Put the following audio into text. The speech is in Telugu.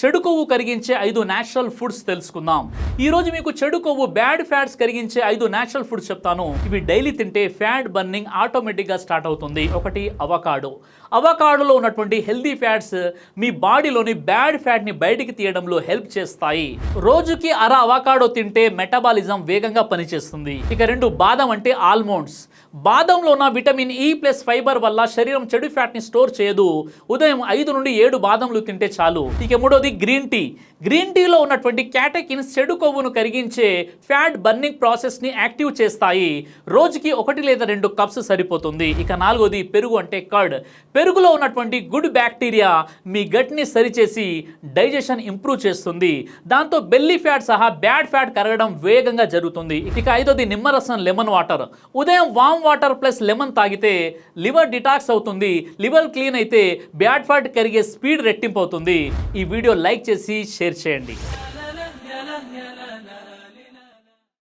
చెడు కొవ్వు కరిగించే 5 నేచురల్ ఫుడ్స్ తెలుసుకుందాం. ఈ రోజు మీకు చెడు కొవ్వు బ్యాడ్ ఫ్యాట్స్ కరిగించే 5 నేచురల్ ఫుడ్స్ చెప్తాను. ఇవి డైలీ తింటే ఫ్యాట్ బర్నింగ్ ఆటోమేటిక్గా స్టార్ట్ అవుతుంది. ఒకటి అవకాడో. అవకాడోలో ఉన్నటువంటి హెల్దీ ఫ్యాట్స్ మీ బాడీలోని బ్యాడ్ ఫ్యాట్ని బయటికి తీయడంలో హెల్ప్ చేస్తాయి. రోజుకి అర అవకాడో తింటే మెటబాలిజం వేగంగా పనిచేస్తుంది. ఇక 2 బాదం అంటే ఆల్మండ్స్. బాదంలో ఉన్న విటమిన్ ఈ ప్లస్ ఫైబర్ వల్ల శరీరం చెడు ఫ్యాట్ని స్టోర్ చేయదు. ఉదయం 5 నుండి 7 బాదంలు తింటే చాలు. ఇక 3వది గ్రీన్ టీ. గ్రీన్ టీలో ఉన్నటువంటి క్యాటకిన్స్ చెడు కొవ్వును కరిగించే ఫ్యాట్ బర్నింగ్ ప్రాసెస్ని యాక్టివ్ చేస్తాయి. రోజుకి 1 లేదా 2 కప్స్ సరిపోతుంది. ఇక 4వది పెరుగు అంటే కర్డ్. పెరుగులో ఉన్నటువంటి గుడ్ బ్యాక్టీరియా మీ గట్ని సరిచేసి డైజెషన్ ఇంప్రూవ్ చేస్తుంది. దాంతో బెల్లీ ఫ్యాట్ సహా బ్యాడ్ ఫ్యాట్ కరగడం వేగంగా జరుగుతుంది. ఇక 5వది నిమ్మరసం లెమన్ వాటర్. ఉదయం వామ్ వాటర్ ప్లస్ లెమన్ తాగితే లివర్ డిటాక్స్ అవుతుంది. లివర్ క్లీన్ అయితే బ్యాడ్ ఫ్యాట్ కరిగే స్పీడ్ రెట్టింపు అవుతుంది. ఈ వీడియో లైక్ చేసి షేర్ చేయండి.